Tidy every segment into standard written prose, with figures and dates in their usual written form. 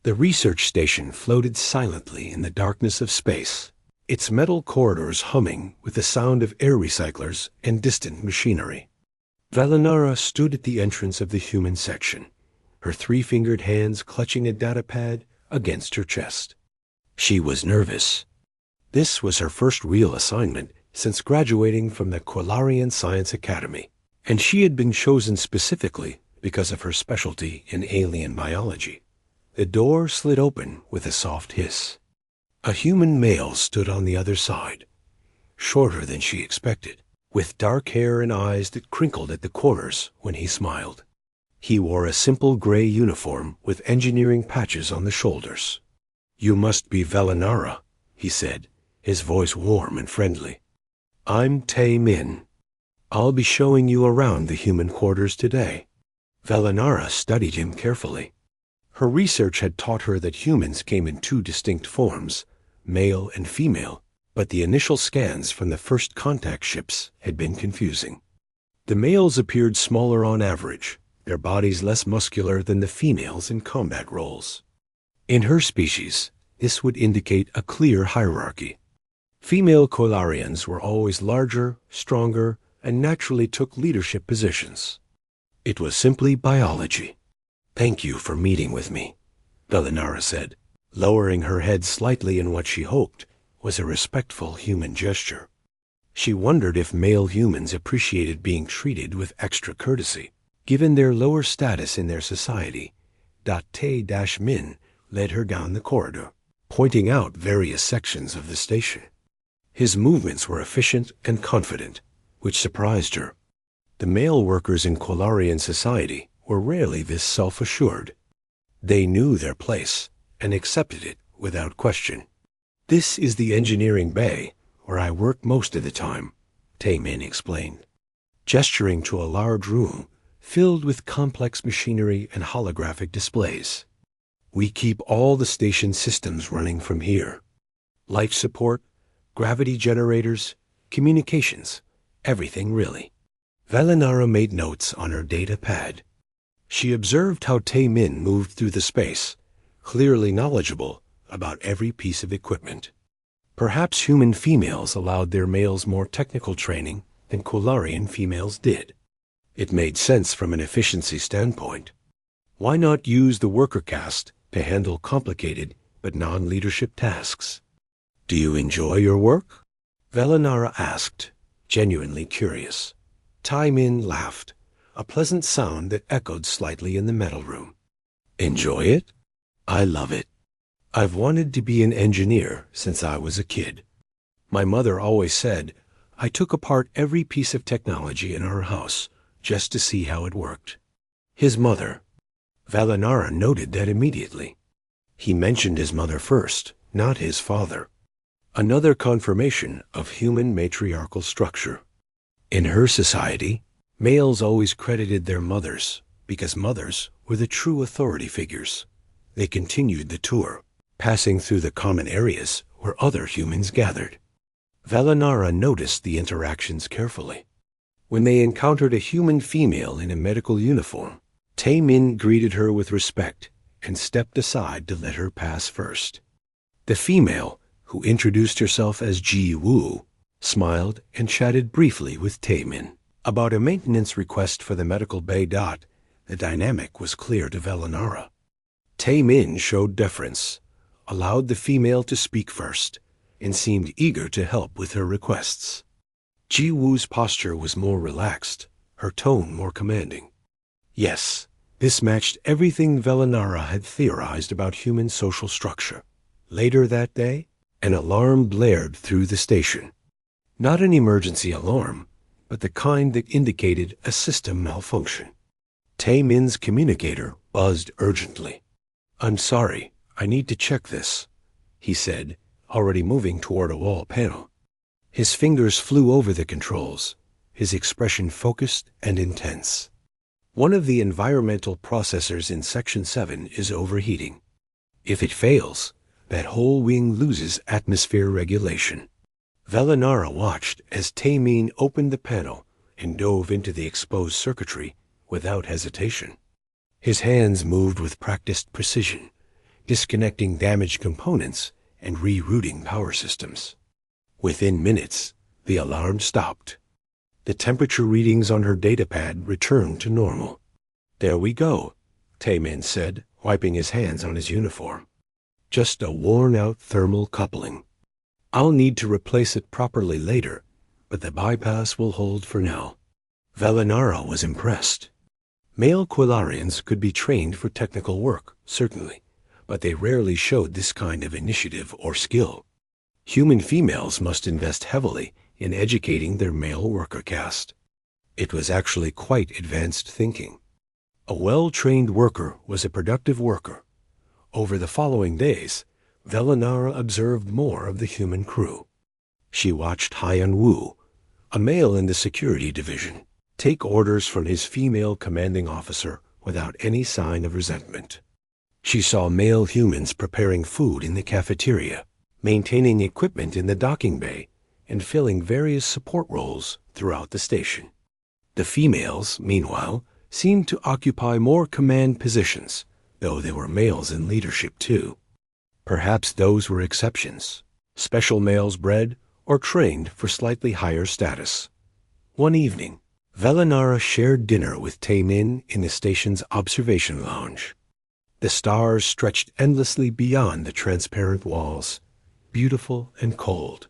The research station floated silently in the darkness of space, its metal corridors humming with the sound of air recyclers and distant machinery. Valinara stood at the entrance of the human section, her three-fingered hands clutching a datapad against her chest. She was nervous. This was her first real assignment since graduating from the Quillarian Science Academy, and she had been chosen specifically because of her specialty in alien biology. The door slid open with a soft hiss. A human male stood on the other side, shorter than she expected, with dark hair and eyes that crinkled at the corners when he smiled. He wore a simple gray uniform with engineering patches on the shoulders. "You must be Valinara," he said, his voice warm and friendly. "I'm Tae Min. I'll be showing you around the human quarters today." Valinara studied him carefully. Her research had taught her that humans came in two distinct forms, male and female, but the initial scans from the first contact ships had been confusing. The males appeared smaller on average, their bodies less muscular than the females in combat roles. In her species, this would indicate a clear hierarchy. Female Quillarians were always larger, stronger, and naturally took leadership positions. It was simply biology. "Thank you for meeting with me," Valinara said, lowering her head slightly in what she hoped was a respectful human gesture. She wondered if male humans appreciated being treated with extra courtesy, given their lower status in their society. Tae-Min led her down the corridor, pointing out various sections of the station. His movements were efficient and confident, which surprised her. The male workers in Quillarian society were rarely this self-assured. They knew their place and accepted it without question. "This is the engineering bay, where I work most of the time," Tae-Min explained, gesturing to a large room filled with complex machinery and holographic displays. "We keep all the station systems running from here. Life support, gravity generators, communications, everything really." Valinara made notes on her data pad. She observed how Tae-Min moved through the space, clearly knowledgeable about every piece of equipment. Perhaps human females allowed their males more technical training than Quillarian females did. It made sense from an efficiency standpoint. Why not use the worker caste to handle complicated but non-leadership tasks? "Do you enjoy your work?" Valinara asked, genuinely curious. Tae-Min laughed, a pleasant sound that echoed slightly in the metal room. "Enjoy it? I love it. I've wanted to be an engineer since I was a kid. My mother always said I took apart every piece of technology in our house just to see how it worked." His mother. Valinara noted that immediately. He mentioned his mother first, not his father. Another confirmation of human matriarchal structure. In her society, males always credited their mothers because mothers were the true authority figures. They continued the tour, passing through the common areas where other humans gathered. Valinara noticed the interactions carefully. When they encountered a human female in a medical uniform, Tae-Min greeted her with respect and stepped aside to let her pass first. The female, who introduced herself as Ji Woo, smiled and chatted briefly with Tae-Min about a maintenance request for the medical bay. The dynamic was clear to Valinara. Tae-Min showed deference, allowed the female to speak first, and seemed eager to help with her requests. Ji Woo's posture was more relaxed, her tone more commanding. Yes, this matched everything Valinara had theorized about human social structure. Later that day, an alarm blared through the station. Not an emergency alarm, but the kind that indicated a system malfunction. Tae-Min's communicator buzzed urgently. "I'm sorry, I need to check this," he said, already moving toward a wall panel. His fingers flew over the controls, his expression focused and intense. "One of the environmental processors in Section 7 is overheating. If it fails, that whole wing loses atmosphere regulation." Valinara watched as Tae-Min opened the panel and dove into the exposed circuitry without hesitation. His hands moved with practiced precision, disconnecting damaged components and rerouting power systems. Within minutes, the alarm stopped. The temperature readings on her datapad returned to normal. "There we go," Taemin said, wiping his hands on his uniform. "Just a worn-out thermal coupling. I'll need to replace it properly later, but the bypass will hold for now." Velinara was impressed. Male Quillarians could be trained for technical work, certainly, but they rarely showed this kind of initiative or skill. Human females must invest heavily in educating their male worker caste. It was actually quite advanced thinking. A well-trained worker was a productive worker. Over the following days, Velinara observed more of the human crew. She watched Hyan Wu, a male in the security division, take orders from his female commanding officer without any sign of resentment. She saw male humans preparing food in the cafeteria, maintaining equipment in the docking bay, and filling various support roles throughout the station. The females, meanwhile, seemed to occupy more command positions, though there were males in leadership too. Perhaps those were exceptions, special males bred or trained for slightly higher status. One evening, Velinara shared dinner with Taemin in the station's observation lounge. The stars stretched endlessly beyond the transparent walls, beautiful and cold.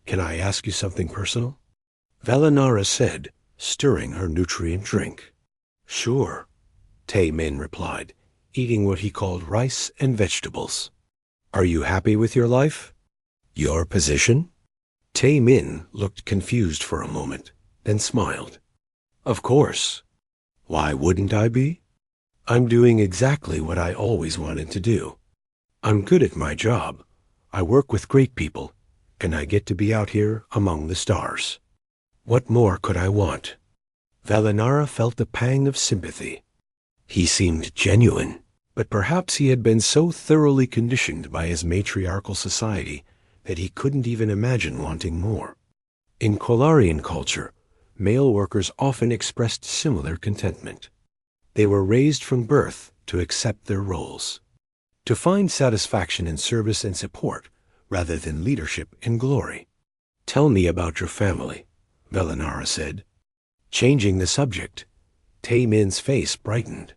"Can I ask you something personal?" Velinara said, stirring her nutrient drink. "Sure," Taemin replied, eating what he called rice and vegetables. "Are you happy with your life?" "Your position?" Taemin looked confused for a moment, then smiled. "Of course. Why wouldn't I be? I'm doing exactly what I always wanted to do. I'm good at my job. I work with great people, and I get to be out here among the stars. What more could I want?" Velinara felt a pang of sympathy. He seemed genuine, but perhaps he had been so thoroughly conditioned by his matriarchal society that he couldn't even imagine wanting more. In Quillarian culture, male workers often expressed similar contentment. They were raised from birth to accept their roles, to find satisfaction in service and support rather than leadership and glory. "Tell me about your family," Velinara said. Changing the subject, Taemin's face brightened.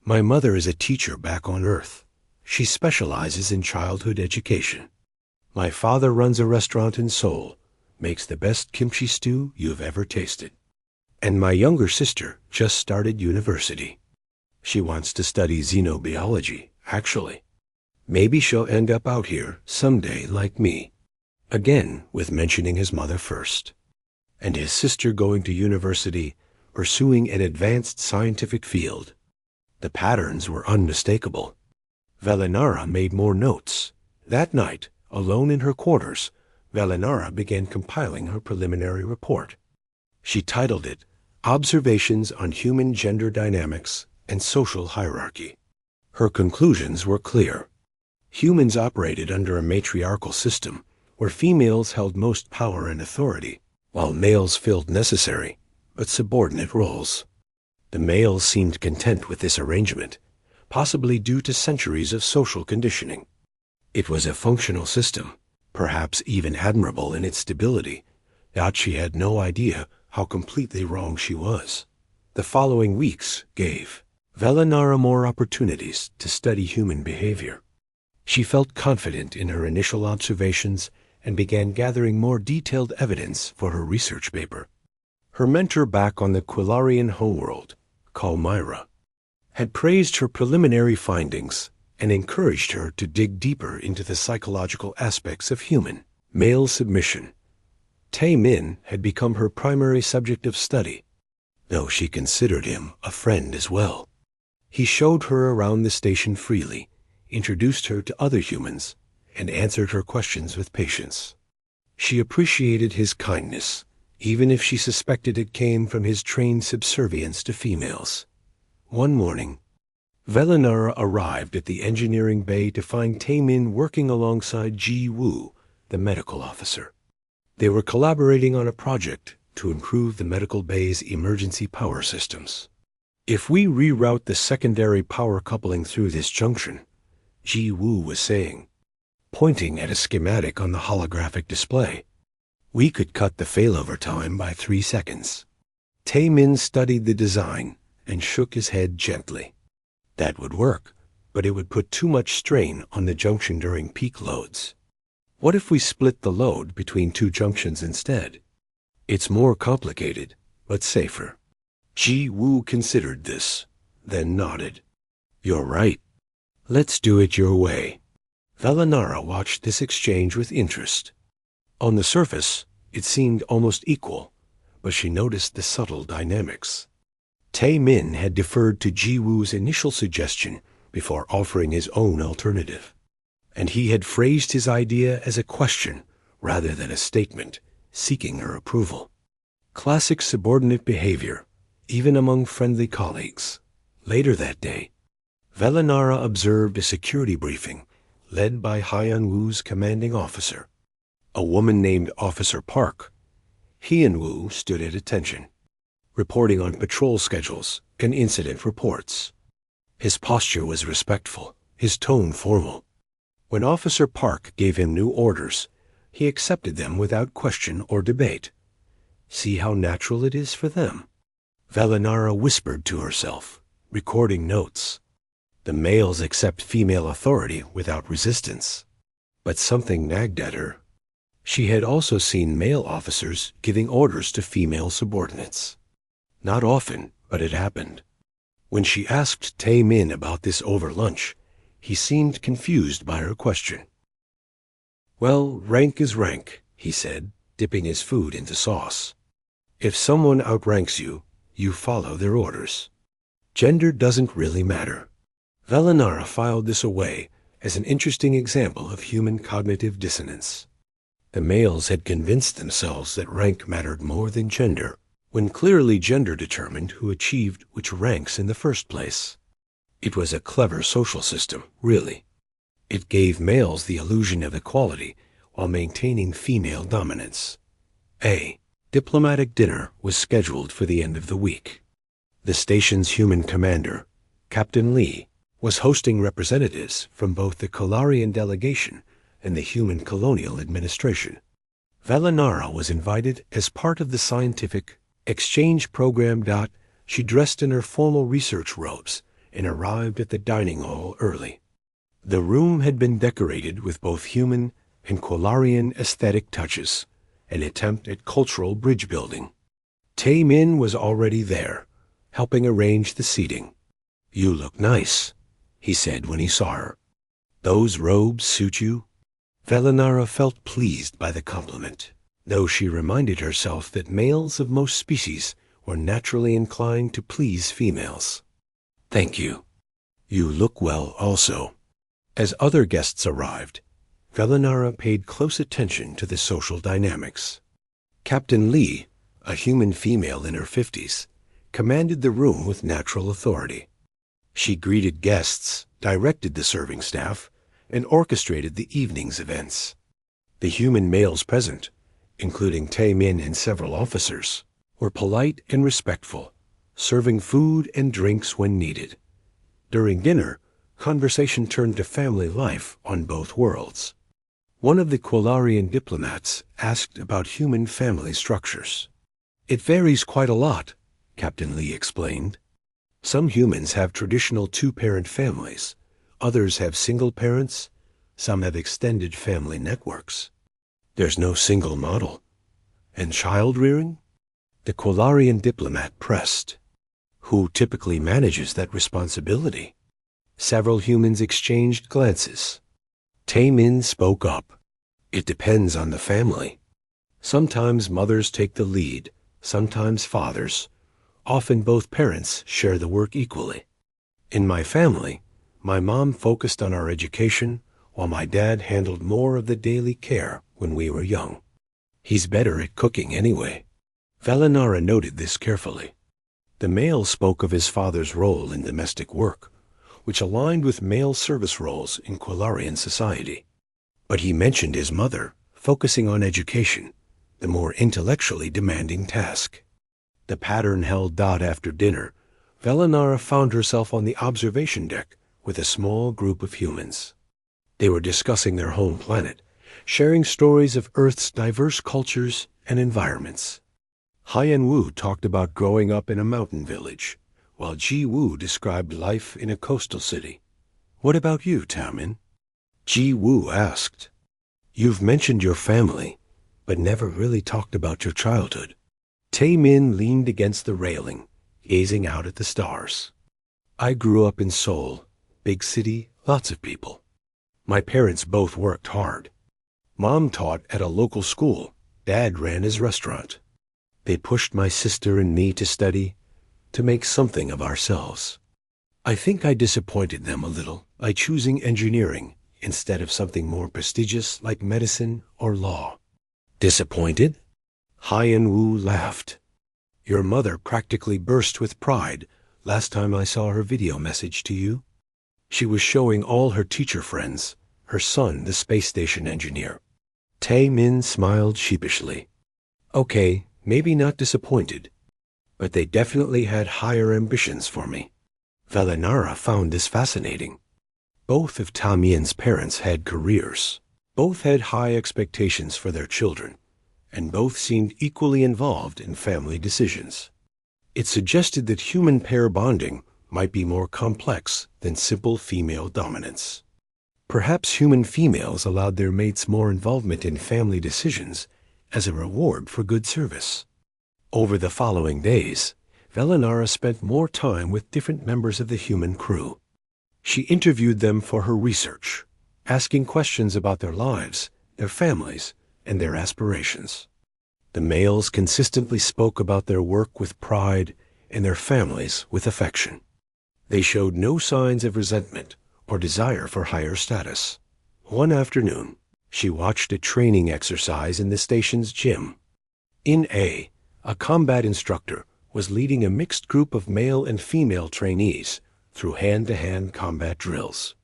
"My mother is a teacher back on Earth. She specializes in childhood education. My father runs a restaurant in Seoul, makes the best kimchi stew you've ever tasted. And my younger sister just started university. She wants to study xenobiology, actually. Maybe she'll end up out here someday like me." Again, with mentioning his mother first. And his sister going to university, pursuing an advanced scientific field. The patterns were unmistakable. Velinara made more notes. That night, alone in her quarters, Velinara began compiling her preliminary report. She titled it, "Observations on Human Gender Dynamics and Social Hierarchy." Her conclusions were clear. Humans operated under a matriarchal system where females held most power and authority, while males filled necessary but subordinate roles. The males seemed content with this arrangement, possibly due to centuries of social conditioning. It was a functional system, perhaps even admirable in its stability, yet she had no idea how completely wrong she was. The following weeks gave Velinara more opportunities to study human behavior. She felt confident in her initial observations and began gathering more detailed evidence for her research paper. Her mentor back on the Quillarian homeworld, Kalmyra, had praised her preliminary findings and encouraged her to dig deeper into the psychological aspects of human male submission. Taemin had become her primary subject of study, though she considered him a friend as well. He showed her around the station freely, introduced her to other humans, and answered her questions with patience. She appreciated his kindness, even if she suspected it came from his trained subservience to females. One morning, Velinara arrived at the engineering bay to find Taemin working alongside Ji Woo, the medical officer. They were collaborating on a project to improve the medical bay's emergency power systems. "If we reroute the secondary power coupling through this junction, Ji Woo was saying, pointing at a schematic on the holographic display. We could cut the failover time by 3 seconds. Tae Min studied the design and shook his head gently. That would work, but it would put too much strain on the junction during peak loads. What if we split the load between 2 junctions instead? It's more complicated, but safer. Ji Woo considered this, then nodded. You're right. Let's do it your way. Velanara watched this exchange with interest. On the surface, it seemed almost equal, but she noticed the subtle dynamics. Tae Min had deferred to Ji Woo's initial suggestion before offering his own alternative, and he had phrased his idea as a question rather than a statement, seeking her approval. Classic subordinate behavior, even among friendly colleagues. Later that day, Velanara observed a security briefing led by Hyun Woo's commanding officer, a woman named Officer Park. Hyun Woo stood at attention, reporting on patrol schedules and incident reports. His posture was respectful, his tone formal. When Officer Park gave him new orders, he accepted them without question or debate. See how natural it is for them. Velanara whispered to herself, recording notes. The males accept female authority without resistance. But something nagged at her. She had also seen male officers giving orders to female subordinates. Not often, but it happened. When she asked Tae Min about this over lunch, he seemed confused by her question. Well, rank is rank, he said, dipping his food into sauce. If someone outranks you, you follow their orders. Gender doesn't really matter. Velanara filed this away as an interesting example of human cognitive dissonance. The males had convinced themselves that rank mattered more than gender, when clearly gender determined who achieved which ranks in the first place. It was a clever social system, really. It gave males the illusion of equality while maintaining female dominance. A diplomatic dinner was scheduled for the end of the week. The station's human commander, Captain Lee, was hosting representatives from both the Kolarian delegation and the human colonial administration. Velanara was invited as part of the scientific exchange program. She dressed in her formal research robes and arrived at the dining hall early. The room had been decorated with both human and Kolarian aesthetic touches, an attempt at cultural bridge building. Tae Min was already there, helping arrange the seating. You look nice, he said when he saw her. Those robes suit you? Velanara felt pleased by the compliment, though she reminded herself that males of most species were naturally inclined to please females. Thank you. You look well also. As other guests arrived, Velanara paid close attention to the social dynamics. Captain Lee, a human female in her 50s, commanded the room with natural authority. She greeted guests, directed the serving staff, and orchestrated the evening's events. The human males present, including Tae Min and several officers, were polite and respectful, serving food and drinks when needed. During dinner, conversation turned to family life on both worlds. One of the Kolarian diplomats asked about human family structures. It varies quite a lot, Captain Lee explained. Some humans have traditional 2-parent families, others have single parents, some have extended family networks. There's no single model. And child rearing? The Kolarian diplomat pressed. Who typically manages that responsibility? Several humans exchanged glances. Tae Min spoke up. It depends on the family. Sometimes mothers take the lead, sometimes fathers. Often both parents share the work equally. In my family, my mom focused on our education, while my dad handled more of the daily care when we were young. He's better at cooking anyway. Velanara noted this carefully. The male spoke of his father's role in domestic work, which aligned with male service roles in Kolarian society. But he mentioned his mother, focusing on education, the more intellectually demanding task. The pattern held. After dinner, Velanara found herself on the observation deck with a small group of humans. They were discussing their home planet, sharing stories of Earth's diverse cultures and environments. Haiyan Wu talked about growing up in a mountain village, while Ji Wu described life in a coastal city. "What about you, Taomin?" Ji Wu asked. "You've mentioned your family, but never really talked about your childhood." Taemin leaned against the railing, gazing out at the stars. "I grew up in Seoul, big city, lots of people. My parents both worked hard. Mom taught at a local school. Dad ran his restaurant. They pushed my sister and me to study, to make something of ourselves. I think I disappointed them a little by choosing engineering instead of something more prestigious like medicine or law." "Disappointed?" Haiyan Wu laughed. "Your mother practically burst with pride last time I saw her video message to you. She was showing all her teacher friends, her son, the space station engineer." Tae-min smiled sheepishly. "Okay, maybe not disappointed, but they definitely had higher ambitions for me." Velinara found this fascinating. Both of Tae-min's parents had careers. Both had high expectations for their children, and both seemed equally involved in family decisions. It suggested that human pair bonding might be more complex than simple female dominance. Perhaps human females allowed their mates more involvement in family decisions as a reward for good service. Over the following days, Velinara spent more time with different members of the human crew. She interviewed them for her research, asking questions about their lives, their families, and their aspirations. The males consistently spoke about their work with pride and their families with affection. They showed no signs of resentment or desire for higher status. One afternoon, she watched a training exercise in the station's gym. In A combat instructor was leading a mixed group of male and female trainees through hand-to-hand combat drills.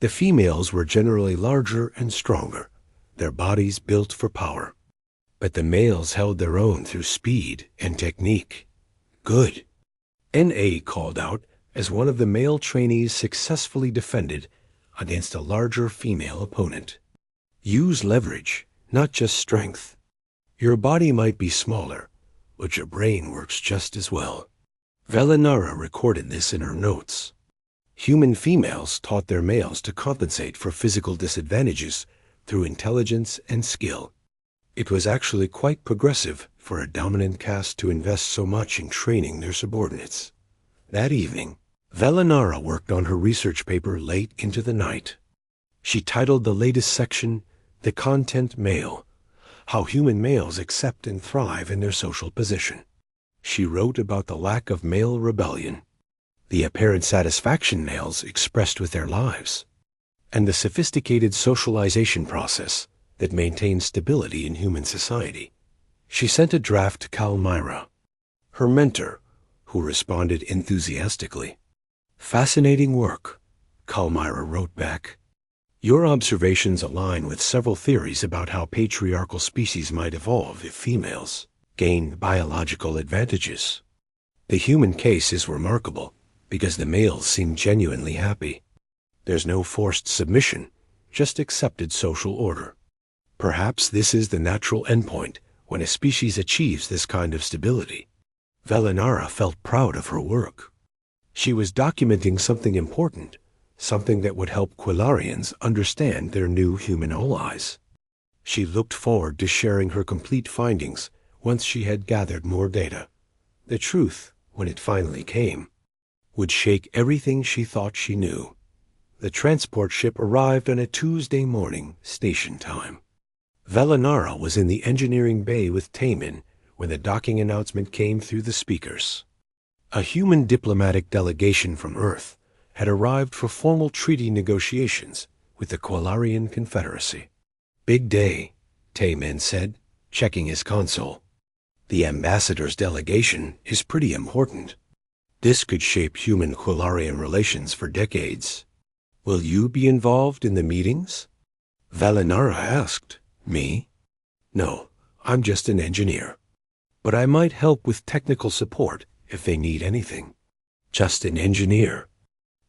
The females were generally larger and stronger, their bodies built for power. But the males held their own through speed and technique. "Good," N.A. called out as one of the male trainees successfully defended against a larger female opponent. "Use leverage, not just strength. Your body might be smaller, but your brain works just as well." Velinara recorded this in her notes. Human females taught their males to compensate for physical disadvantages through intelligence and skill. It was actually quite progressive for a dominant caste to invest so much in training their subordinates. That evening, Velinara worked on her research paper late into the night. She titled the latest section, "The Content Male: How Human Males Accept and Thrive in Their Social Position." She wrote about the lack of male rebellion, the apparent satisfaction males expressed with their lives, and the sophisticated socialization process that maintains stability in human society. She sent a draft to Kalmyra, her mentor, who responded enthusiastically. "Fascinating work," Kalmyra wrote back. "Your observations align with several theories about how patriarchal species might evolve if females gained biological advantages. The human case is remarkable because the males seem genuinely happy. There's no forced submission, just accepted social order. Perhaps this is the natural endpoint when a species achieves this kind of stability." Velinara felt proud of her work. She was documenting something important, something that would help Quillarians understand their new human allies. She looked forward to sharing her complete findings once she had gathered more data. The truth, when it finally came, would shake everything she thought she knew. The transport ship arrived on a Tuesday morning, station time. Velinara was in the engineering bay with Taemin when the docking announcement came through the speakers. A human diplomatic delegation from Earth had arrived for formal treaty negotiations with the Quillarian Confederacy. "Big day," Taemin said, checking his console. "The ambassador's delegation is pretty important. This could shape human-Quillarian relations for decades. Will you be involved in the meetings?" Velinara asked. "Me? No, I'm just an engineer. But I might help with technical support if they need anything." "Just an engineer?"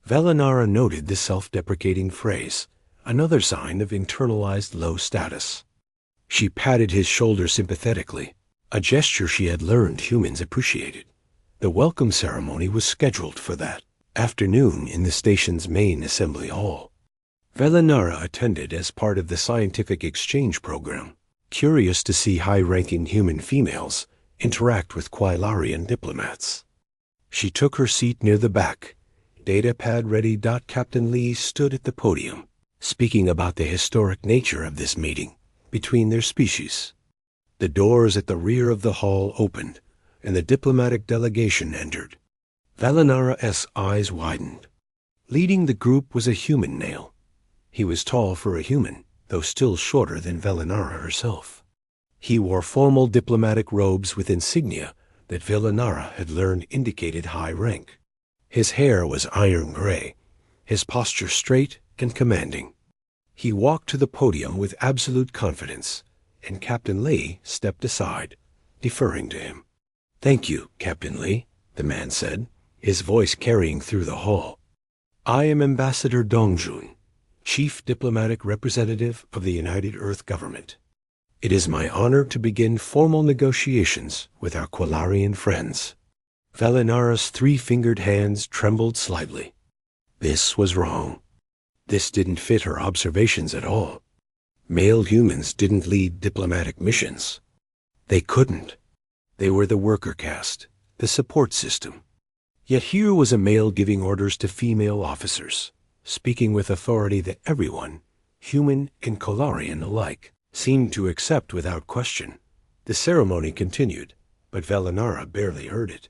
Velinara noted the self-deprecating phrase, another sign of internalized low status. She patted his shoulder sympathetically, a gesture she had learned humans appreciated. The welcome ceremony was scheduled for that afternoon in the station's main assembly hall. Velinara attended as part of the scientific exchange program, curious to see high-ranking human females interact with Quilarian diplomats. She took her seat near the back. Datapad ready. Captain Lee stood at the podium, speaking about the historic nature of this meeting between their species. The doors at the rear of the hall opened, and the diplomatic delegation entered. Velinara's eyes widened. Leading the group was a human male. He was tall for a human, though still shorter than Velinara herself. He wore formal diplomatic robes with insignia that Velinara had learned indicated high rank. His hair was iron gray, his posture straight and commanding. He walked to the podium with absolute confidence, and Captain Lee stepped aside, deferring to him. "Thank you, Captain Lee," the man said, his voice carrying through the hall. "I am Ambassador Dongjun, Chief Diplomatic Representative of the United Earth Government. It is my honor to begin formal negotiations with our Quilarian friends." Velinara's three-fingered hands trembled slightly. This was wrong. This didn't fit her observations at all. Male humans didn't lead diplomatic missions. They couldn't. They were the worker caste, the support system. Yet here was a male giving orders to female officers, speaking with authority that everyone, human and Quilarian alike, seemed to accept without question. The ceremony continued, but Velinara barely heard it.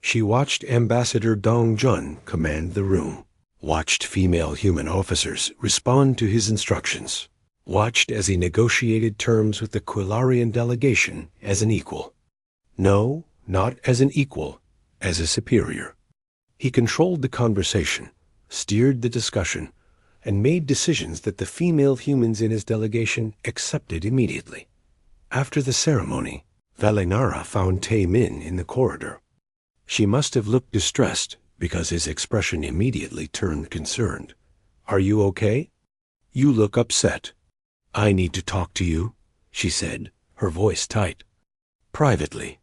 She watched Ambassador Dongjun command the room, watched female human officers respond to his instructions, watched as he negotiated terms with the Quilarian delegation as an equal. No, not as an equal, as a superior. He controlled the conversation, steered the discussion, and made decisions that the female humans in his delegation accepted immediately. After the ceremony, Velinara found Tae Min in the corridor. She must have looked distressed because his expression immediately turned concerned. "Are you okay? You look upset." "I need to talk to you," she said, her voice tight. "Privately."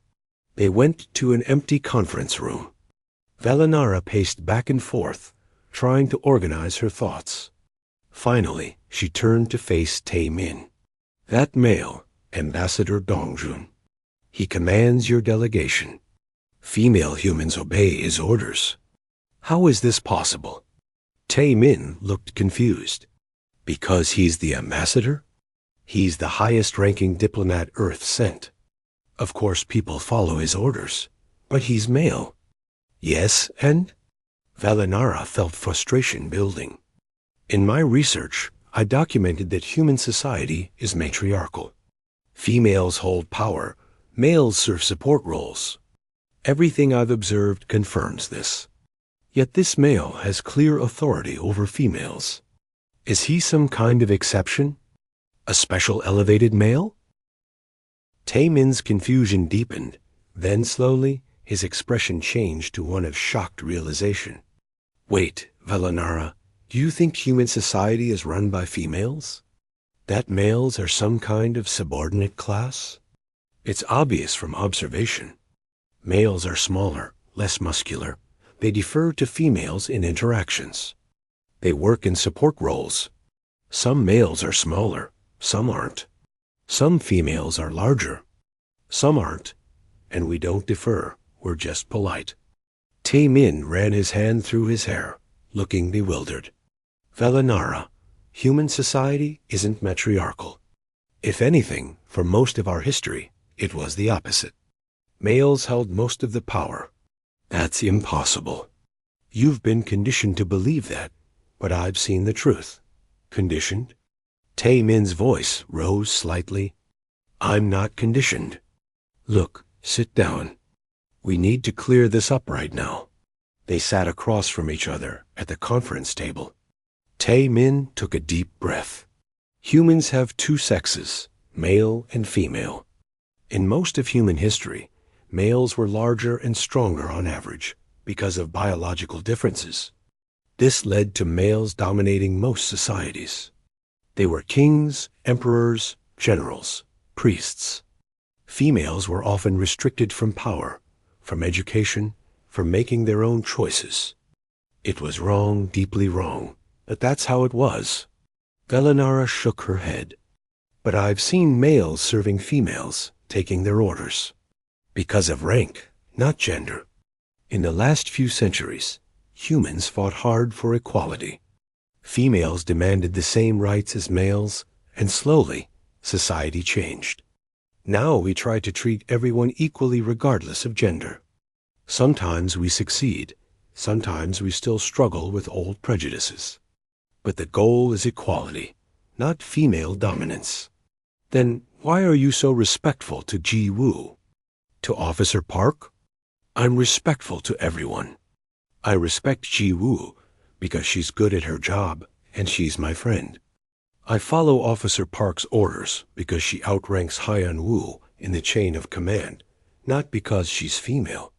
They went to an empty conference room. Velinara paced back and forth, trying to organize her thoughts. Finally, she turned to face Tae Min. "That male, Ambassador Dongjun. He commands your delegation. Female humans obey his orders. How is this possible?" Tae Min looked confused. "Because he's the ambassador? He's the highest-ranking diplomat Earth sent. Of course people follow his orders, but he's male." "Yes, and?" Velinara felt frustration building. "In my research, I documented that human society is matriarchal. Females hold power, males serve support roles. Everything I've observed confirms this. Yet this male has clear authority over females. Is he some kind of exception? A special elevated male?" Tae Min's confusion deepened. Then slowly, his expression changed to one of shocked realization. "Wait, Velinara, do you think human society is run by females? That males are some kind of subordinate class? It's obvious from observation. Males are smaller, less muscular. They defer to females in interactions. They work in support roles. Some males are smaller, some aren't. Some females are larger. Some aren't. And we don't defer, we're just polite." Tae Min ran his hand through his hair, looking bewildered. "Velinara, human society isn't matriarchal. If anything, for most of our history, it was the opposite. Males held most of the power. That's impossible. You've been conditioned to believe that, but I've seen the truth." "Conditioned?" Tae Min's voice rose slightly. "I'm not conditioned. Look, sit down. We need to clear this up right now." They sat across from each other at the conference table. Tae Min took a deep breath. Humans have two sexes, male and female. In most of human history, males were larger and stronger on average because of biological differences. This led to males dominating most societies. They were kings, emperors, generals, priests. Females were often restricted from power, from education, from making their own choices. It was wrong, deeply wrong, but that's how it was. Velinara shook her head. But I've seen males serving females, taking their orders. Because of rank, not gender. In the last few centuries, humans fought hard for equality. Females demanded the same rights as males, and slowly, society changed. Now we try to treat everyone equally regardless of gender. Sometimes we succeed. Sometimes we still struggle with old prejudices. But the goal is equality, not female dominance. Then why are you so respectful to Ji Woo? To Officer Park? I'm respectful to everyone. I respect Ji Woo because she's good at her job and she's my friend. I follow Officer Park's orders because she outranks Hyan Woo in the chain of command, not because she's female.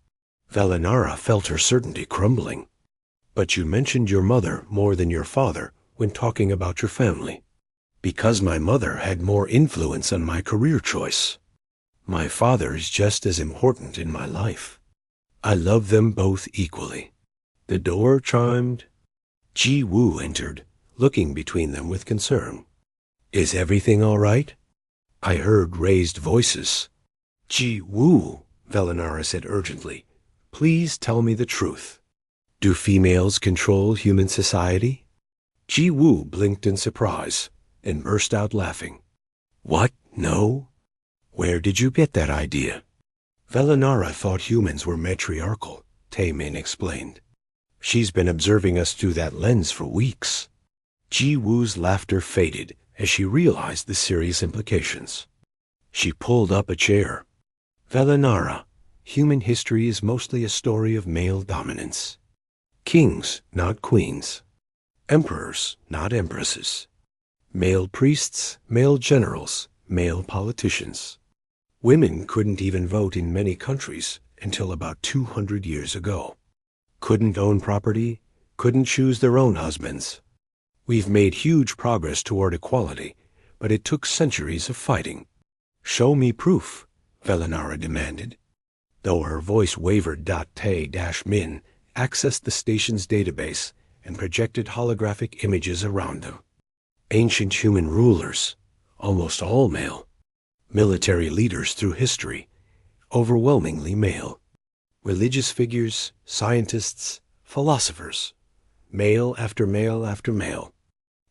Velinara felt her certainty crumbling. But you mentioned your mother more than your father when talking about your family. Because my mother had more influence on my career choice. My father is just as important in my life. I love them both equally. The door chimed. Ji Woo entered, looking between them with concern. Is everything all right? I heard raised voices. Ji Woo, Velinara said urgently, please tell me the truth. Do females control human society? Ji Woo blinked in surprise and burst out laughing. What? No? Where did you get that idea? Velinara thought humans were matriarchal, Taemin explained. She's been observing us through that lens for weeks. Ji Woo's laughter faded as she realized the serious implications. She pulled up a chair. Velinara, human history is mostly a story of male dominance. Kings, not queens. Emperors, not empresses. Male priests, male generals, male politicians. Women couldn't even vote in many countries until about 200 years ago. Couldn't own property, couldn't choose their own husbands. We've made huge progress toward equality, but it took centuries of fighting. Show me proof, Velinara demanded. Though her voice wavered, Tae-Min accessed the station's database and projected holographic images around them. Ancient human rulers, almost all male. Military leaders through history, overwhelmingly male. Religious figures, scientists, philosophers, male after male after male.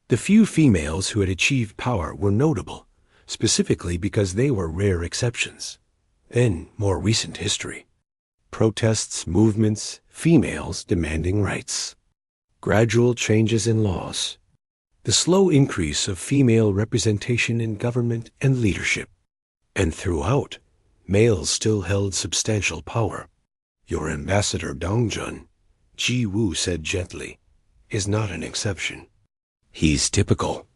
The few females who had achieved power were notable, specifically because they were rare exceptions. In more recent history, protests, movements, females demanding rights. Gradual changes in laws. The slow increase of female representation in government and leadership. And throughout, males still held substantial power. Your ambassador Dongjun, Ji Woo said gently, is not an exception. He's typical.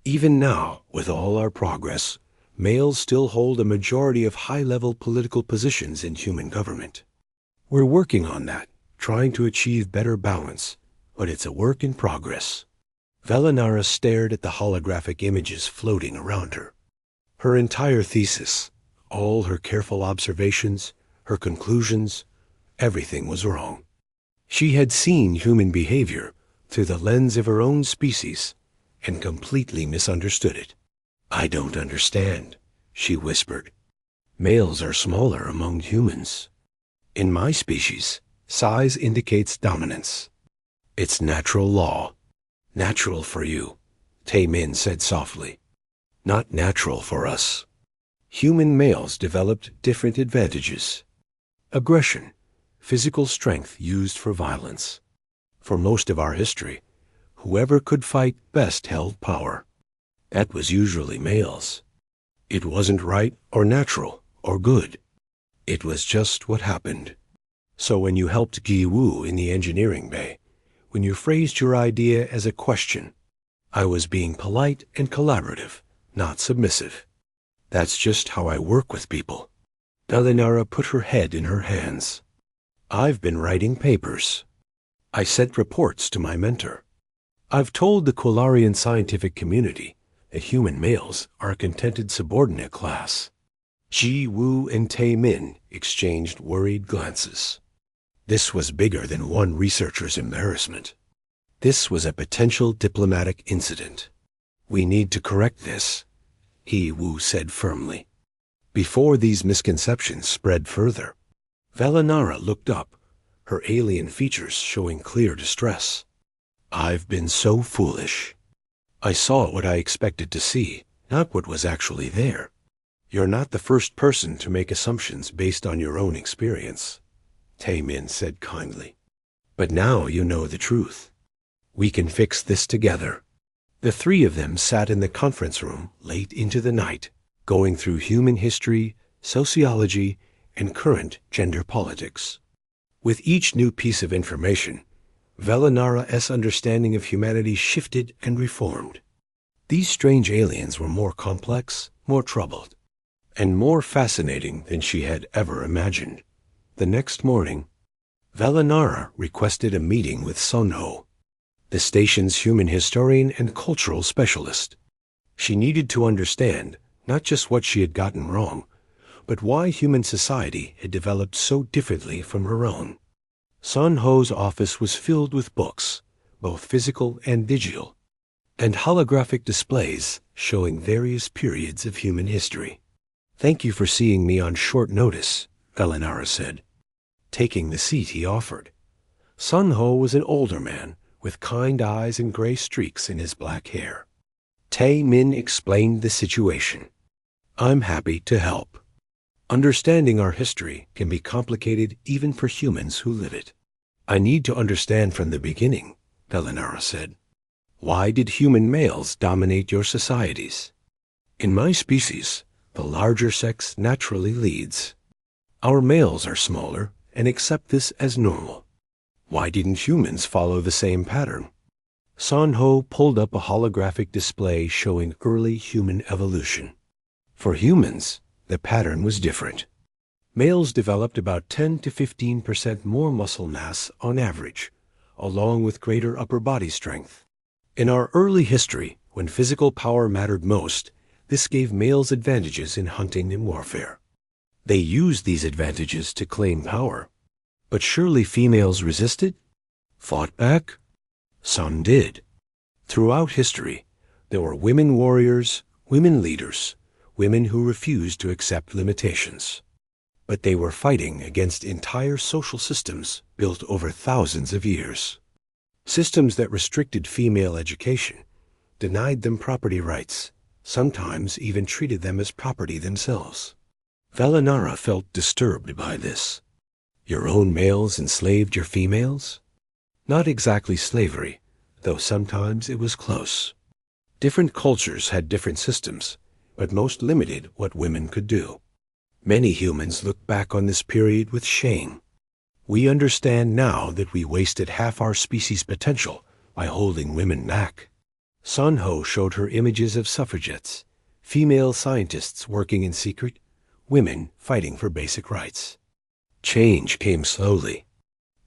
Even now, with all our progress, males still hold a majority of high-level political positions in human government. We're working on that, trying to achieve better balance, but it's a work in progress. Velinara stared at the holographic images floating around her. Her entire thesis, all her careful observations, her conclusions, everything was wrong. She had seen human behavior through the lens of her own species and completely misunderstood it. I don't understand, she whispered. Males are smaller among humans. In my species, size indicates dominance. It's natural law. Natural for you, Taemin said softly. Not natural for us. Human males developed different advantages. Aggression, physical strength used for violence. For most of our history, whoever could fight best held power. That was usually males. It wasn't right or natural or good. It was just what happened. So when you helped Gi Woo in the engineering bay, when you phrased your idea as a question, I was being polite and collaborative, not submissive. That's just how I work with people. Velinara put her head in her hands. I've been writing papers. I sent reports to my mentor. I've told the Quilarian scientific community that human males are a contented subordinate class. Ji Wu and Tae Min exchanged worried glances. This was bigger than one researcher's embarrassment. This was a potential diplomatic incident. We need to correct this, He Wu said firmly, before these misconceptions spread further. Valinara looked up, her alien features showing clear distress. I've been so foolish. I saw what I expected to see, not what was actually there. You're not the first person to make assumptions based on your own experience, Tae Min said kindly. But now you know the truth. We can fix this together. The three of them sat in the conference room late into the night, going through human history, sociology, and current gender politics. With each new piece of information, Valinara's understanding of humanity shifted and reformed. These strange aliens were more complex, more troubled, and more fascinating than she had ever imagined. The next morning, Valinara requested a meeting with Sun Ho, the station's human historian and cultural specialist. She needed to understand not just what she had gotten wrong, but why human society had developed so differently from her own. Sun Ho's office was filled with books, both physical and digital, and holographic displays showing various periods of human history. Thank you for seeing me on short notice, Valinara said, taking the seat he offered. Sun Ho was an older man with kind eyes and gray streaks in his black hair. Tae Min explained the situation. I'm happy to help. Understanding our history can be complicated even for humans who live it. I need to understand from the beginning, Valinara said. Why did human males dominate your societies? In my species, the larger sex naturally leads. Our males are smaller and accept this as normal. Why didn't humans follow the same pattern? Sun Ho pulled up a holographic display showing early human evolution. For humans, the pattern was different. Males developed about 10 to 15% more muscle mass on average, along with greater upper body strength. In our early history, when physical power mattered most, this gave males advantages in hunting and warfare. They used these advantages to claim power. But surely females resisted? Fought back? Some did. Throughout history, there were women warriors, women leaders, women who refused to accept limitations. But they were fighting against entire social systems built over thousands of years. Systems that restricted female education, denied them property rights, sometimes even treated them as property themselves. Valinara felt disturbed by this. Your own males enslaved your females? Not exactly slavery, though sometimes it was close. Different cultures had different systems, but most limited what women could do. Many humans look back on this period with shame. We understand now that we wasted half our species' potential by holding women back. Sun Ho showed her images of suffragettes, female scientists working in secret, women fighting for basic rights. Change came slowly.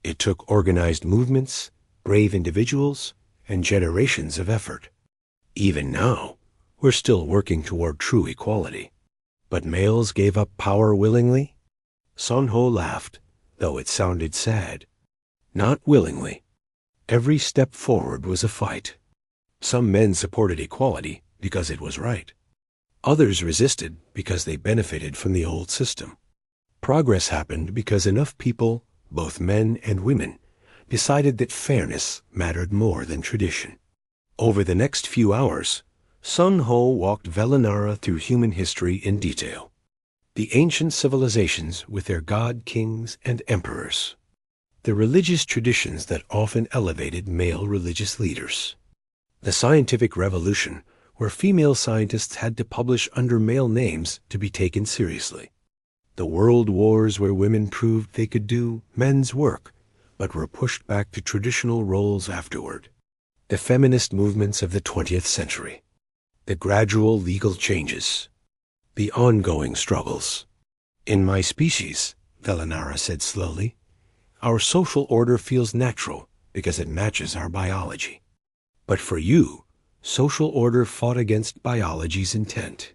It took organized movements, brave individuals, and generations of effort. Even now, we're still working toward true equality. But males gave up power willingly? Sun Ho laughed, though it sounded sad. Not willingly. Every step forward was a fight. Some men supported equality because it was right. Others resisted because they benefited from the old system. Progress happened because enough people, both men and women, decided that fairness mattered more than tradition. Over the next few hours, Sun Ho walked Valinara through human history in detail. The ancient civilizations with their god-kings and emperors. The religious traditions that often elevated male religious leaders. The scientific revolution, where female scientists had to publish under male names to be taken seriously. The world wars where women proved they could do men's work, but were pushed back to traditional roles afterward. The feminist movements of the 20th century. The gradual legal changes, the ongoing struggles. In my species, Valinara said slowly, our social order feels natural because it matches our biology. But for you, social order fought against biology's intent.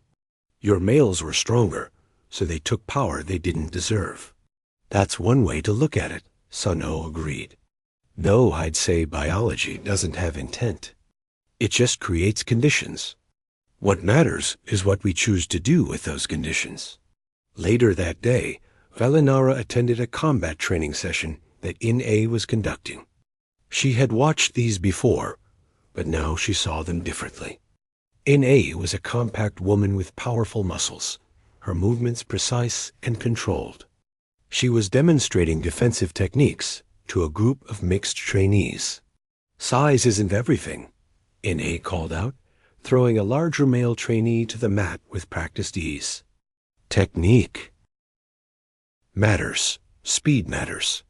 Your males were stronger, so they took power they didn't deserve. That's one way to look at it, Sun-O agreed. Though I'd say biology doesn't have intent. It just creates conditions. What matters is what we choose to do with those conditions. Later that day, Valinara attended a combat training session that In-A was conducting. She had watched these before, but now she saw them differently. In-A was a compact woman with powerful muscles, her movements precise and controlled. She was demonstrating defensive techniques to a group of mixed trainees. Size isn't everything, In-A called out, throwing a larger male trainee to the mat with practiced ease. Technique matters. Speed matters.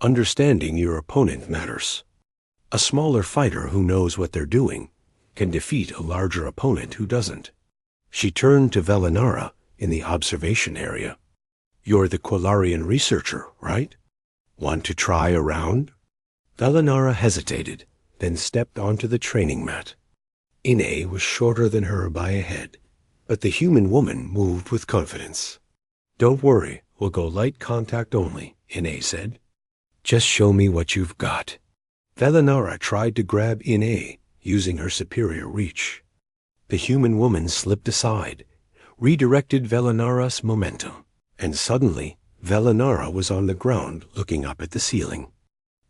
Understanding your opponent matters. A smaller fighter who knows what they're doing can defeat a larger opponent who doesn't. She turned to Valinara in the observation area. You're the Quillarian researcher, right? Want to try a round? Valinara hesitated, then stepped onto the training mat. In-A was shorter than her by a head, but the human woman moved with confidence. Don't worry, we'll go light contact only, In-A said. Just show me what you've got. Valinara tried to grab In-A, using her superior reach. The human woman slipped aside, redirected Valinara's momentum, and suddenly Valinara was on the ground looking up at the ceiling.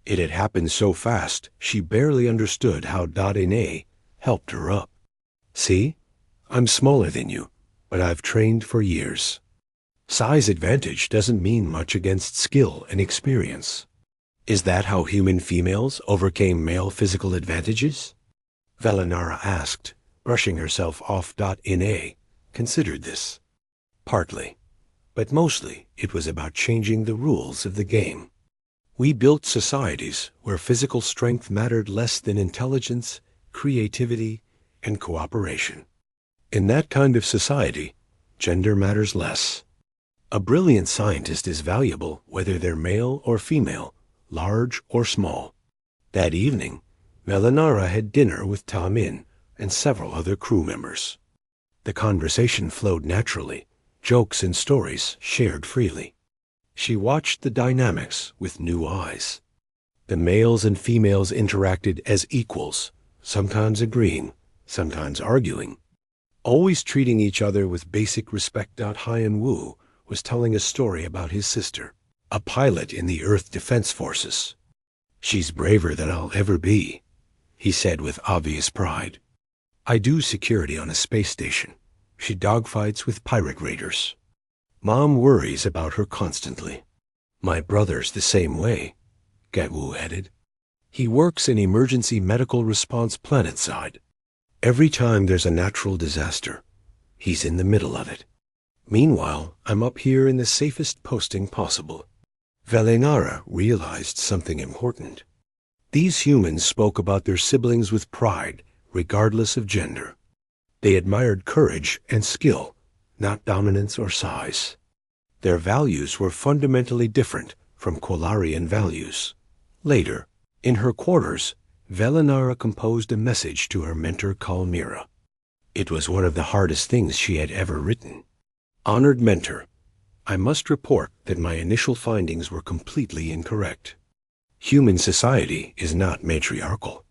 It had happened so fast she barely understood how In-A helped her up. See? I'm smaller than you, but I've trained for years. Size advantage doesn't mean much against skill and experience. Is that how human females overcame male physical advantages? Valinara asked, brushing herself off. In-A considered this. Partly, but mostly it was about changing the rules of the game. We built societies where physical strength mattered less than intelligence, creativity, and cooperation. In that kind of society, gender matters less. A brilliant scientist is valuable whether they're male or female, large or small. That evening, Valinara had dinner with Ta-Min and several other crew members. The conversation flowed naturally, jokes and stories shared freely. She watched the dynamics with new eyes. The males and females interacted as equals, sometimes agreeing, sometimes arguing. Always treating each other with basic respect. Hyan-Wu was telling a story about his sister, a pilot in the Earth Defense Forces. She's braver than I'll ever be, he said with obvious pride. I do security on a space station. She dogfights with pirate raiders. Mom worries about her constantly. My brother's the same way, Gatwu added. He works in emergency medical response planetside. Every time there's a natural disaster, he's in the middle of it. Meanwhile, I'm up here in the safest posting possible. Valinara realized something important. These humans spoke about their siblings with pride, regardless of gender. They admired courage and skill, not dominance or size. Their values were fundamentally different from Quillarian values. Later, in her quarters, Valinara composed a message to her mentor Kalmira. It was one of the hardest things she had ever written. Honored mentor, I must report that my initial findings were completely incorrect. Human society is not matriarchal.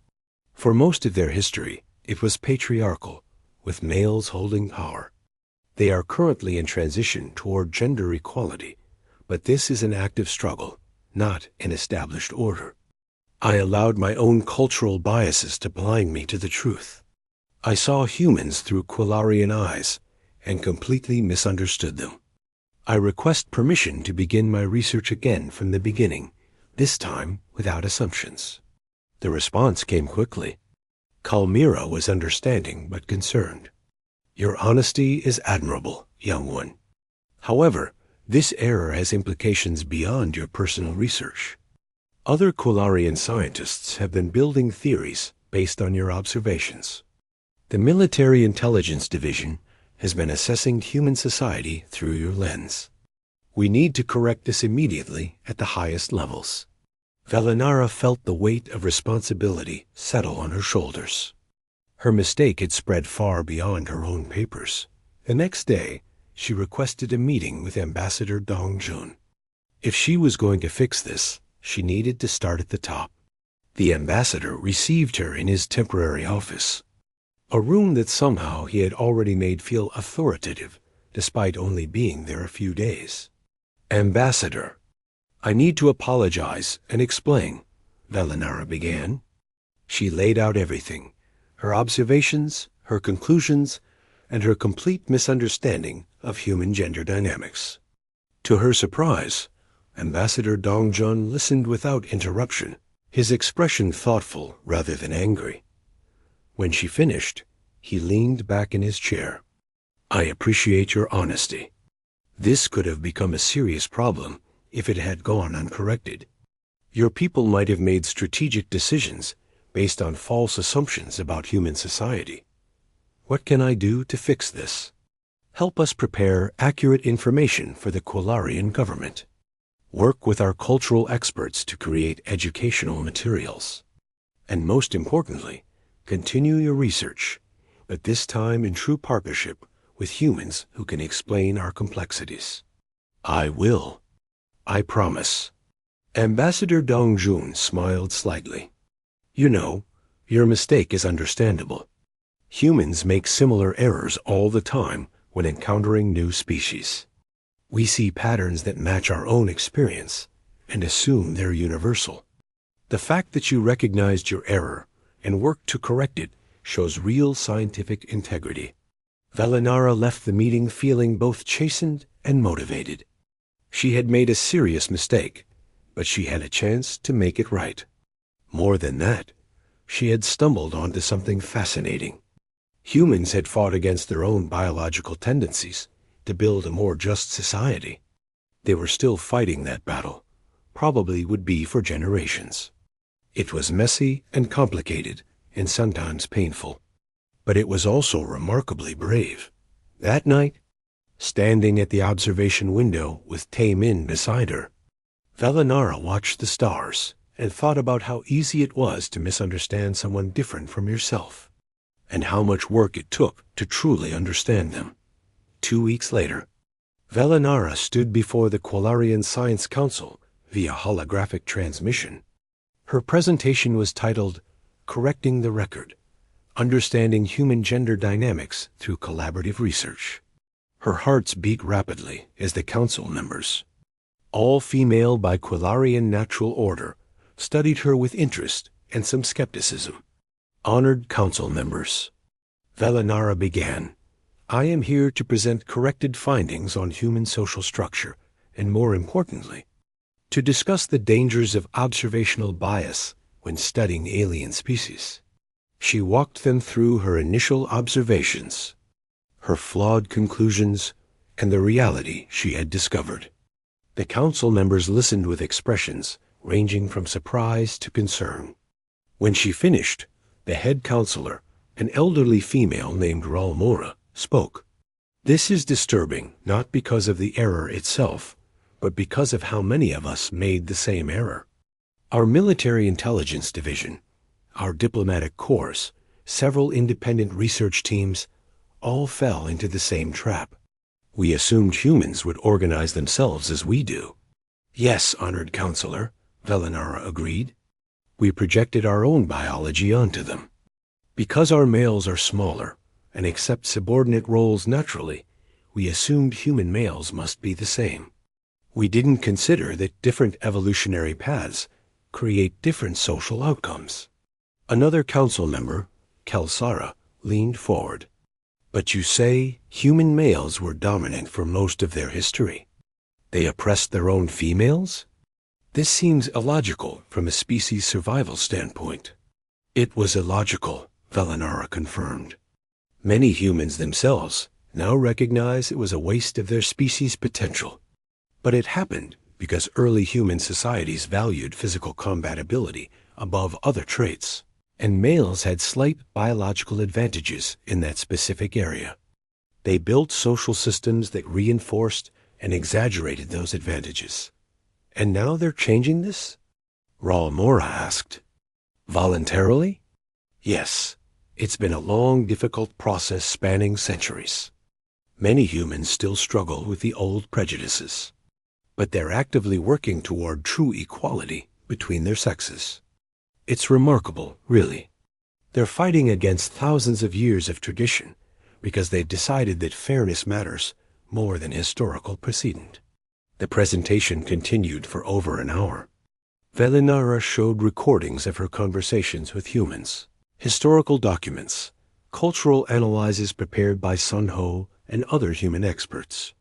For most of their history, it was patriarchal, with males holding power. They are currently in transition toward gender equality, but this is an active struggle, not an established order. I allowed my own cultural biases to blind me to the truth. I saw humans through Quillarian eyes and completely misunderstood them. I request permission to begin my research again from the beginning, this time without assumptions. The response came quickly. Kalmira was understanding but concerned. Your honesty is admirable, young one. However, this error has implications beyond your personal research. Other Quillarian scientists have been building theories based on your observations. The Military Intelligence Division has been assessing human society through your lens. We need to correct this immediately at the highest levels. Velinara felt the weight of responsibility settle on her shoulders. Her mistake had spread far beyond her own papers. The next day, she requested a meeting with Ambassador Dongjun. If she was going to fix this, she needed to start at the top. The ambassador received her in his temporary office, a room that somehow he had already made feel authoritative, despite only being there a few days. "Ambassador, I need to apologize and explain," Velinara began. She laid out everything, her observations, her conclusions, and her complete misunderstanding of human gender dynamics. To her surprise, Ambassador Dongjun listened without interruption, his expression thoughtful rather than angry. When she finished, he leaned back in his chair. "I appreciate your honesty. This could have become a serious problem if it had gone uncorrected. Your people might have made strategic decisions based on false assumptions about human society. What can I do to fix this? Help us prepare accurate information for the Quilarian government. Work with our cultural experts to create educational materials. And most importantly, continue your research, but this time in true partnership with humans who can explain our complexities." "I will. I promise." Ambassador Dongjun smiled slightly. "You know, your mistake is understandable. Humans make similar errors all the time when encountering new species. We see patterns that match our own experience and assume they're universal. The fact that you recognized your error and worked to correct it shows real scientific integrity." Velinara left the meeting feeling both chastened and motivated. She had made a serious mistake, but she had a chance to make it right. More than that, she had stumbled onto something fascinating. Humans had fought against their own biological tendencies to build a more just society. They were still fighting that battle, probably would be for generations. It was messy and complicated, and sometimes painful. But it was also remarkably brave. That night, standing at the observation window with Taemin beside her, Velinara watched the stars and thought about how easy it was to misunderstand someone different from yourself, and how much work it took to truly understand them. 2 weeks later, Velinara stood before the Quilarian Science Council via holographic transmission. Her presentation was titled, "Correcting the Record: Understanding Human Gender Dynamics Through Collaborative Research." Her hearts beat rapidly as the council members, all female by Quilarian natural order, studied her with interest and some skepticism. "Honored council members," Velinara began, "I am here to present corrected findings on human social structure, and more importantly, to discuss the dangers of observational bias when studying alien species." She walked them through her initial observations, her flawed conclusions, and the reality she had discovered. The council members listened with expressions ranging from surprise to concern. When she finished, the head counselor, an elderly female named Ralmora, spoke. "This is disturbing not because of the error itself, but because of how many of us made the same error. Our military intelligence division, our diplomatic corps, several independent research teams, all fell into the same trap. We assumed humans would organize themselves as we do." "Yes, honored counselor," Velinara agreed. "We projected our own biology onto them. Because our males are smaller and accept subordinate roles naturally, we assumed human males must be the same. We didn't consider that different evolutionary paths create different social outcomes." Another council member, Kelsara, leaned forward. "But you say human males were dominant for most of their history. They oppressed their own females? This seems illogical from a species survival standpoint." "It was illogical," Velinara confirmed. "Many humans themselves now recognize it was a waste of their species' potential. But it happened because early human societies valued physical compatibility above other traits, and males had slight biological advantages in that specific area. They built social systems that reinforced and exaggerated those advantages. And now they're changing this? Mora asked. Voluntarily? Yes. It's been a long, difficult process spanning centuries. Many humans still struggle with the old prejudices, but they're actively working toward true equality between their sexes. It's remarkable, really. They're fighting against thousands of years of tradition because they've decided that fairness matters more than historical precedent. The presentation continued for over an hour. Velinara showed recordings of her conversations with humans, historical documents, cultural analyses prepared by Sun Ho and other human experts.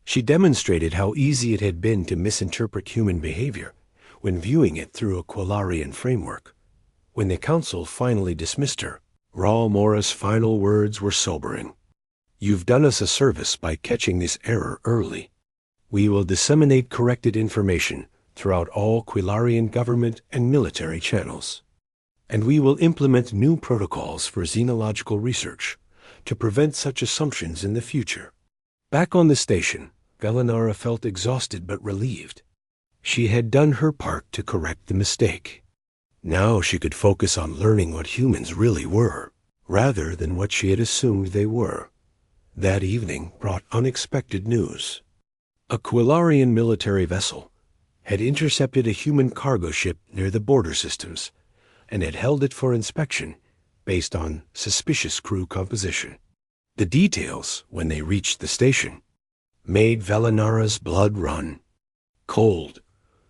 She demonstrated how easy it had been to misinterpret human behavior when viewing it through a Quillarian framework. When the council finally dismissed her, Mora's final words were sobering. You've done us a service by catching this error early. We will disseminate corrected information throughout all Quillarian government and military channels. And we will implement new protocols for xenological research to prevent such assumptions in the future. Back on the station, Velinara felt exhausted but relieved. She had done her part to correct the mistake. Now she could focus on learning what humans really were, rather than what she had assumed they were. That evening brought unexpected news. A Quillarian military vessel had intercepted a human cargo ship near the border systems and had held it for inspection based on suspicious crew composition. The details, when they reached the station, made Velinara's blood run. Cold,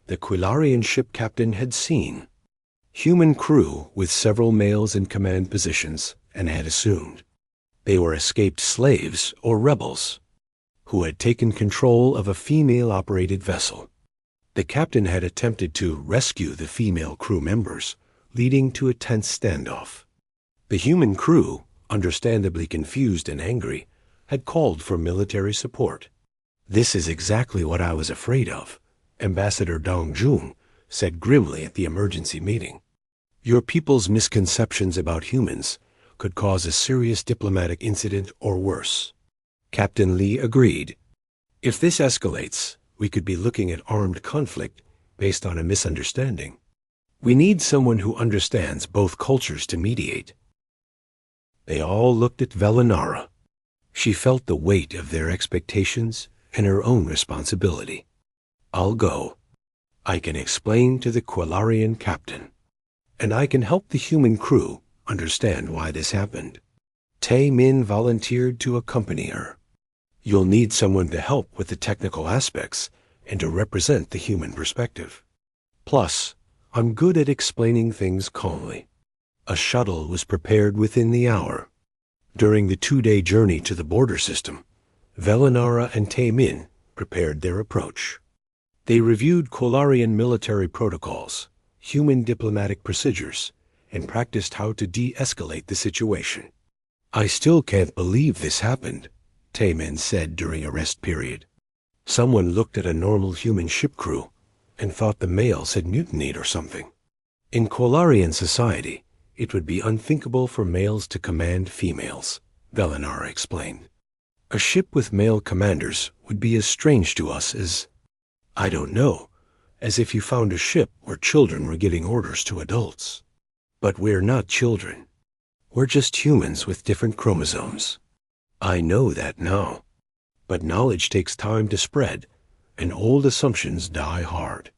the Quillarian ship captain had seen human crew with several males in command positions and had assumed they were escaped slaves or rebels who had taken control of a female-operated vessel. The captain had attempted to rescue the female crew members, leading to a tense standoff. The human crew, understandably confused and angry, had called for military support. This is exactly what I was afraid of, Ambassador Dong Jun said grimly at the emergency meeting. Your people's misconceptions about humans could cause a serious diplomatic incident or worse. Captain Lee agreed. If this escalates, we could be looking at armed conflict based on a misunderstanding. We need someone who understands both cultures to mediate. They all looked at Velinara. She felt the weight of their expectations and her own responsibility. I'll go. I can explain to the Quillarian captain, and I can help the human crew understand why this happened. Tae Min volunteered to accompany her. You'll need someone to help with the technical aspects and to represent the human perspective. Plus, I'm good at explaining things calmly. A shuttle was prepared within the hour. During the 2-day journey to the border system, Velinara and Tae Min prepared their approach. They reviewed Quillarian military protocols, human diplomatic procedures, and practiced how to de-escalate the situation. I still can't believe this happened, Tae Min said during a rest period. Someone looked at a normal human ship crew and thought the males had mutinied or something. In Quillarian society, it would be unthinkable for males to command females, Velinara explained. A ship with male commanders would be as strange to us as, I don't know, as if you found a ship where children were giving orders to adults. But we're not children. We're just humans with different chromosomes. I know that now. But knowledge takes time to spread, and old assumptions die hard.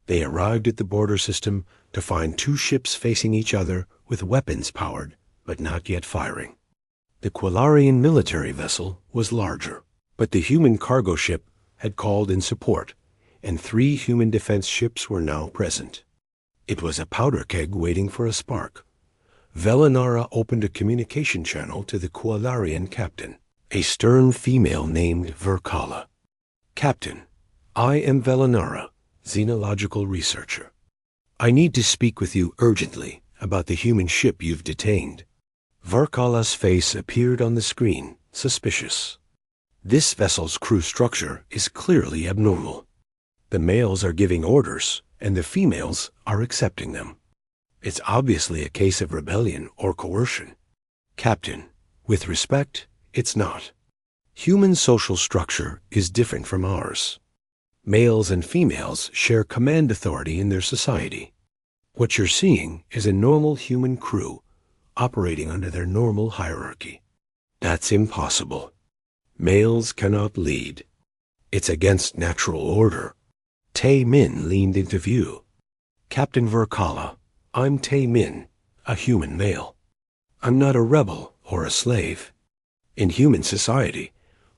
They arrived at the border system to find 2 ships facing each other with weapons powered, but not yet firing. The Quillarian military vessel was larger, but the human cargo ship had called in support, and 3 human defense ships were now present. It was a powder keg waiting for a spark. Velinara opened a communication channel to the Quillarian captain, a stern female named Verkala. Captain, I am Velinara, xenological researcher. I need to speak with you urgently about the human ship you've detained. Verkala's face appeared on the screen, suspicious. This vessel's crew structure is clearly abnormal. The males are giving orders, and the females are accepting them. It's obviously a case of rebellion or coercion. Captain, with respect, it's not. Human social structure is different from ours. Males and females share command authority in their society. What you're seeing is a normal human crew operating under their normal hierarchy. That's impossible. Males cannot lead. It's against natural order. Tae Min leaned into view. Captain Verkala, I'm Tae Min, a human male. I'm not a rebel or a slave. In human society,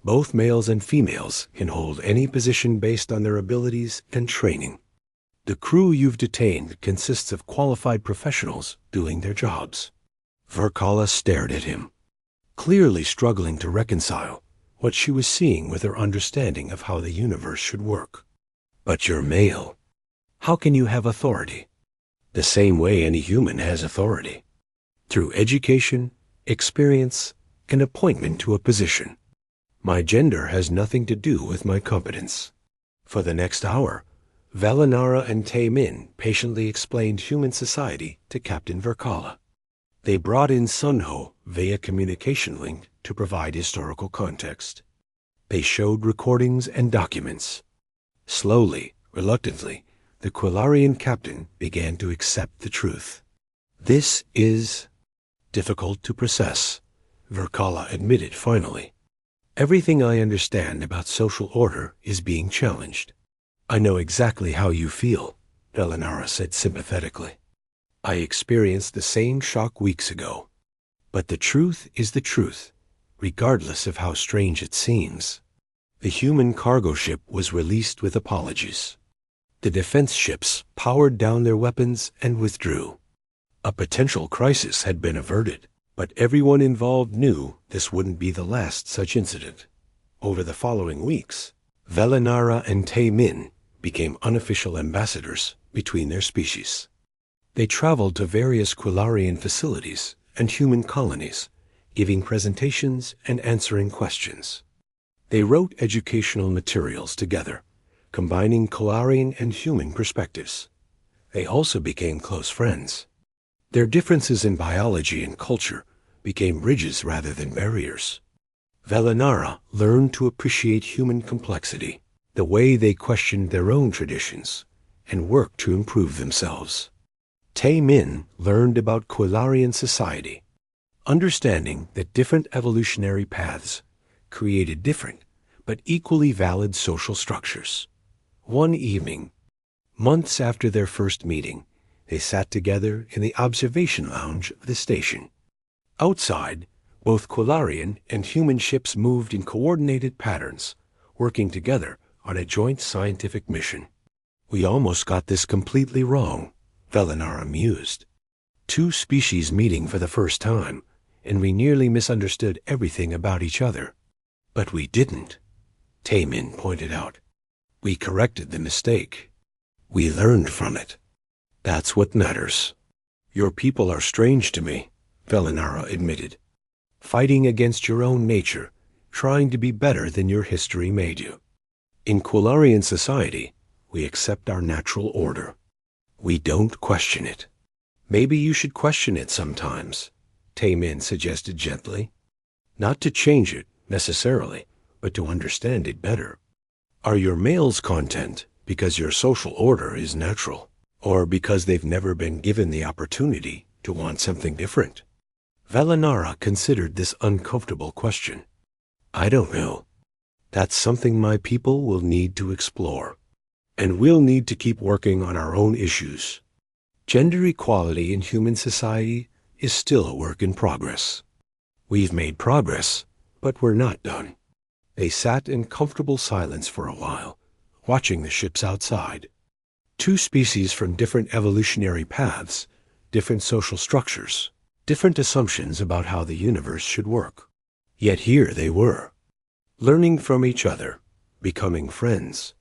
both males and females can hold any position based on their abilities and training. The crew you've detained consists of qualified professionals doing their jobs. Verkala stared at him, clearly struggling to reconcile what she was seeing with her understanding of how the universe should work. But you're male. How can you have authority? The same way any human has authority. Through education, experience, and appointment to a position. My gender has nothing to do with my competence. For the next hour, Valinara and Tae Min patiently explained human society to Captain Verkala. They brought in Sunho via communication link to provide historical context. They showed recordings and documents. Slowly, reluctantly, the Quillarian captain began to accept the truth. This is difficult to process, Verkala admitted finally. Everything I understand about social order is being challenged. I know exactly how you feel, Valinara said sympathetically. I experienced the same shock weeks ago. But the truth is the truth, regardless of how strange it seems. The human cargo ship was released with apologies. The defense ships powered down their weapons and withdrew. A potential crisis had been averted, but everyone involved knew this wouldn't be the last such incident. Over the following weeks, Valinara and Tae Min became unofficial ambassadors between their species. They traveled to various Quillarian facilities and human colonies, giving presentations and answering questions. They wrote educational materials together, combining Quillarian and human perspectives. They also became close friends. Their differences in biology and culture became bridges rather than barriers. Valinara learned to appreciate human complexity, the way they questioned their own traditions, and worked to improve themselves. Tae Min learned about Quillarian society, understanding that different evolutionary paths created different but equally valid social structures. One evening, months after their first meeting, they sat together in the observation lounge of the station. Outside, both Quillarian and human ships moved in coordinated patterns, working together on a joint scientific mission. We almost got this completely wrong, Valinara mused. Two species meeting for the first time, and we nearly misunderstood everything about each other. But we didn't, Tae Min pointed out. We corrected the mistake. We learned from it. That's what matters. Your people are strange to me, Valinara admitted. Fighting against your own nature, trying to be better than your history made you. In Quillarian society, we accept our natural order. We don't question it. Maybe you should question it sometimes, Tae Min suggested gently. Not to change it, necessarily, but to understand it better. Are your males content because your social order is natural, or because they've never been given the opportunity to want something different? Valinara considered this uncomfortable question. I don't know. That's something my people will need to explore. And we'll need to keep working on our own issues. Gender equality in human society is still a work in progress. We've made progress, but we're not done. They sat in comfortable silence for a while, watching the ships outside. Two species from different evolutionary paths, different social structures, different assumptions about how the universe should work. Yet here they were, learning from each other, becoming friends,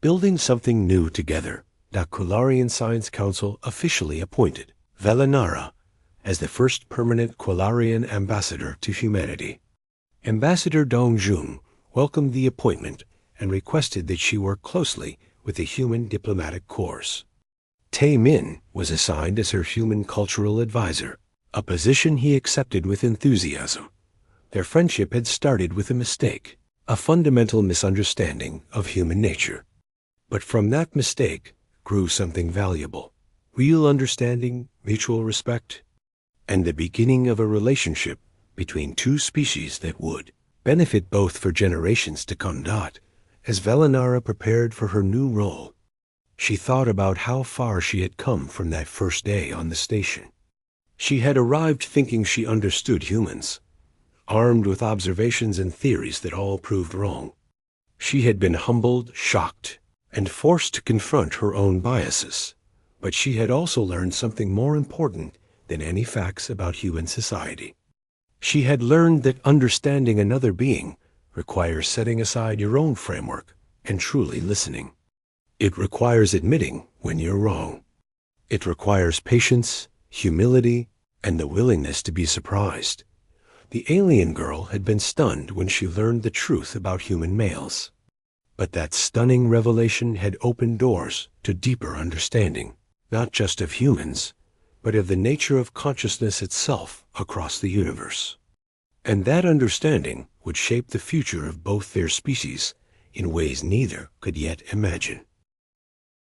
building something new together. The Quillarian Science Council officially appointed Valinara as the first permanent Quillarian ambassador to humanity. Ambassador Dongjun welcomed the appointment and requested that she work closely with the Human Diplomatic Corps. Tae Min was assigned as her Human Cultural Advisor, a position he accepted with enthusiasm. Their friendship had started with a mistake, a fundamental misunderstanding of human nature. But from that mistake grew something valuable, real understanding, mutual respect, and the beginning of a relationship between two species that would benefit both for generations to come. As Velinara prepared for her new role, she thought about how far she had come from that first day on the station. She had arrived thinking she understood humans, armed with observations and theories that all proved wrong. She had been humbled, shocked, and forced to confront her own biases. But she had also learned something more important than any facts about human society. She had learned that understanding another being requires setting aside your own framework and truly listening. It requires admitting when you're wrong. It requires patience, humility, and the willingness to be surprised. The alien girl had been stunned when she learned the truth about human males. But that stunning revelation had opened doors to deeper understanding, not just of humans, but of the nature of consciousness itself across the universe. And that understanding would shape the future of both their species in ways neither could yet imagine.